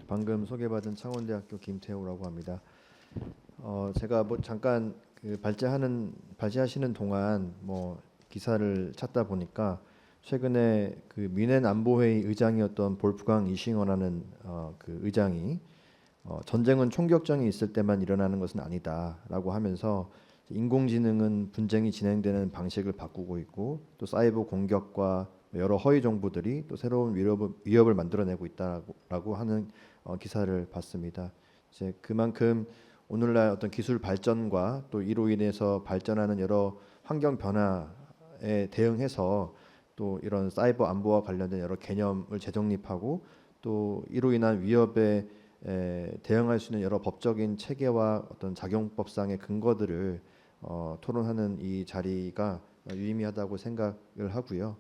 방금 소개받은 창원대학교 김태우라고 합니다. 제가 뭐 잠깐 발제하시는 동안 기사를 찾다 보니까 최근에 그 뮌헨 안보회의 의장이었던 볼프강 이싱어라는 그 의장이 전쟁은 총격전이 있을 때만 일어나는 것은 아니다라고 하면서 인공지능은 분쟁이 진행되는 방식을 바꾸고 있고 또 사이버 공격과 여러 허위 정보들이 또 새로운 위협을 만들어내고 있다라고 하는 기사를 봤습니다. 이제 그만큼 오늘날 어떤 기술 발전과 또 이로 인해서 발전하는 여러 환경 변화에 대응해서 또 이런 사이버 안보와 관련된 여러 개념을 재정립하고 또 이로 인한 위협에 대응할 수 있는 여러 법적인 체계와 어떤 작용법상의 근거들을 토론하는 이 자리가 유의미하다고 생각을 하고요.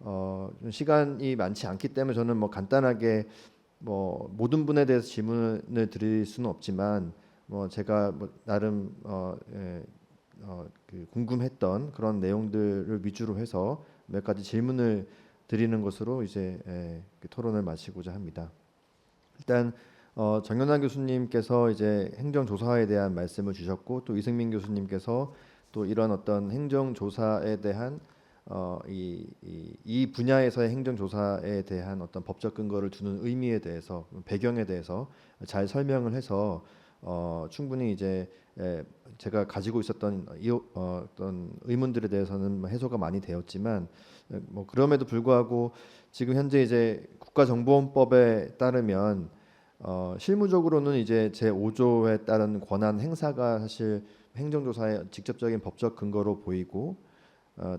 좀 시간이 많지 않기 때문에 저는 간단하게 모든 분에 대해서 질문을 드릴 수는 없지만 제가 나름 그 궁금했던 그런 내용들을 위주로 해서 몇 가지 질문을 드리는 것으로 이제 그 토론을 마치고자 합니다. 일단 정연아 교수님께서 이제 행정조사에 대한 말씀을 주셨고 또 이승민 교수님께서 또 이런 어떤 행정조사에 대한 이 분야에서의 행정조사에 대한 어떤 법적 근거를 두는 의미에 대해서 배경에 대해서 잘 설명을 해서 충분히 이제 제가 가지고 있었던 어떤 의문들에 대해서는 해소가 많이 되었지만 그럼에도 불구하고 지금 현재 이제 국가정보원법에 따르면 실무적으로는 이제 제5조에 따른 권한 행사가 사실 행정조사의 직접적인 법적 근거로 보이고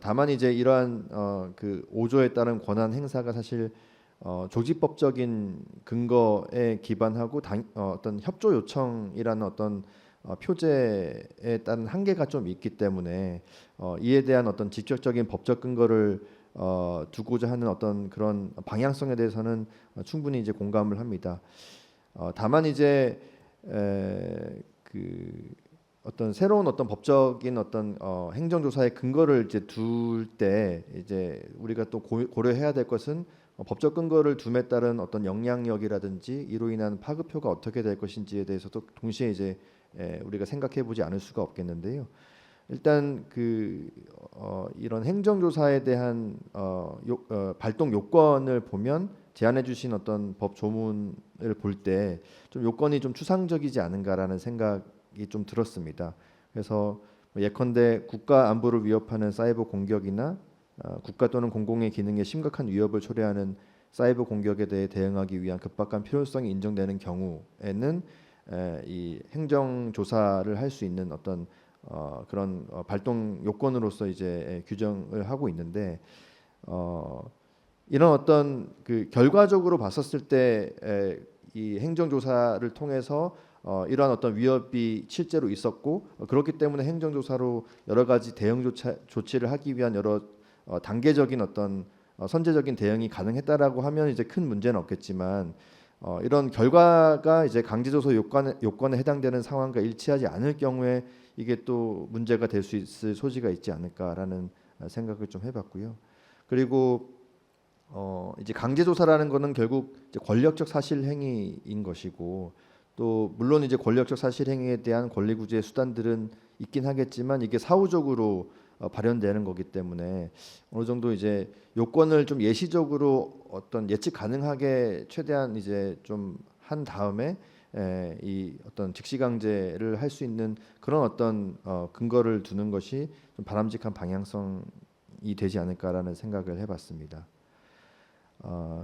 다만 이제 이러한 그 5조에 따른 권한 행사가 사실 조직법적인 근거에 기반하고 어떤 협조 요청이라는 어떤 표제에 따른 한계가 좀 있기 때문에 이에 대한 어떤 직접적인 법적 근거를 두고자 하는 어떤 그런 방향성에 대해서는 충분히 이제 공감을 합니다. 다만 이제 그 어떤 새로운 어떤 법적인 어떤 행정조사의 근거를 이제 둘 때 이제 우리가 또 고려해야 될 것은 법적 근거를 둠에 따른 어떤 영향력이라든지 이로 인한 파급효가 어떻게 될 것인지에 대해서도 동시에 이제 우리가 생각해 보지 않을 수가 없겠는데요. 일단 이런 행정조사에 대한 발동 요건을 보면 제안해 주신 어떤 법 조문을 볼 때 좀 요건이 좀 추상적이지 않은가라는 생각이 좀 들었습니다. 그래서 예컨대 국가 안보를 위협하는 사이버 공격이나 국가 또는 공공의 기능에 심각한 위협을 초래하는 사이버 공격에 대해 대응하기 위한 급박한 필요성이 인정되는 경우에는 이 행정조사를 할 수 있는 어떤 그런 발동 요건으로서 이제 규정을 하고 있는데 이런 어떤 그 결과적으로 봤었을 때 이 행정조사를 통해서 이러한 어떤 위협이 실제로 있었고 그렇기 때문에 행정조사로 여러 가지 대응 조치를 하기 위한 여러 단계적인 어떤 선제적인 대응이 가능했다라고 하면 이제 큰 문제는 없겠지만 이런 결과가 이제 강제조사 요건에 해당되는 상황과 일치하지 않을 경우에 이게 또 문제가 될 수 있을 소지가 있지 않을까라는 생각을 좀 해봤고요. 그리고 이제 강제조사라는 거는 결국 이제 권력적 사실행위인 것이고 또 물론 이제 권력적 사실행위에 대한 권리구제의 수단들은 있긴 하겠지만 이게 사후적으로 발현되는 거기 때문에 어느 정도 이제 요건을 좀 예시적으로 어떤 예측 가능하게 최대한 이제 좀 한 다음에 이 어떤 직시강제를 할 수 있는 그런 어떤 근거를 두는 것이 좀 바람직한 방향성이 되지 않을까라는 생각을 해봤습니다.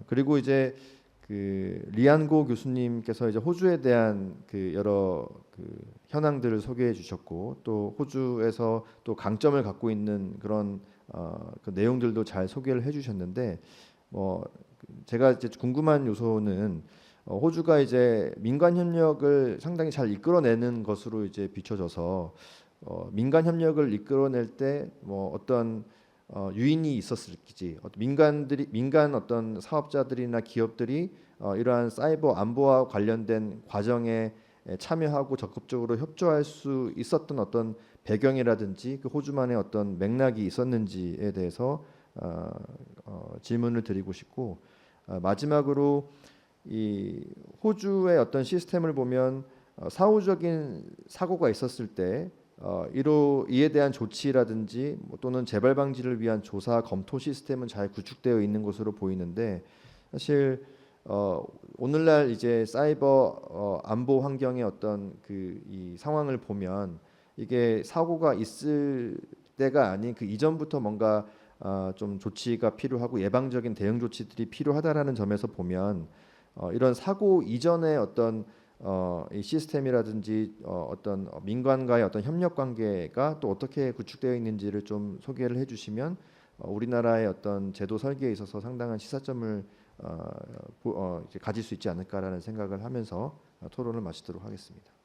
그리고 이제 그 리안고 교수님께서 이제 호주에 대한 그 여러 그 현황들을 소개해 주셨고 또 호주에서 또 강점을 갖고 있는 그런 그 내용들도 잘 소개를 해주셨는데 제가 이제 궁금한 요소는 호주가 이제 민간 협력을 상당히 잘 이끌어내는 것으로 이제 비춰져서 민간 협력을 이끌어낼 때 어떤 유인이 있었을지 민간 어떤 사업자들이나 기업들이 이러한 사이버 안보와 관련된 과정에 참여하고 적극적으로 협조할 수 있었던 어떤 배경이라든지 그 호주만의 어떤 맥락이 있었는지에 대해서 질문을 드리고 싶고 마지막으로 이 호주의 어떤 시스템을 보면 사후적인 사고가 있었을 때 이에 대한 조치라든지 또는 재발 방지를 위한 조사 검토 시스템은 잘 구축되어 있는 것으로 보이는데 사실 오늘날 이제 사이버 안보 환경의 어떤 이 상황을 보면 이게 사고가 있을 때가 아닌 그 이전부터 뭔가 좀 조치가 필요하고 예방적인 대응 조치들이 필요하다라는 점에서 보면 이런 사고 이전의 어떤 이 시스템이라든지 어떤 민간과의 어떤 협력 관계가 또 어떻게 구축되어 있는지를 좀 소개를 해주시면 우리나라의 어떤 제도 설계에 있어서 상당한 시사점을 이제 가질 수 있지 않을까라는 생각을 하면서 토론을 마치도록 하겠습니다.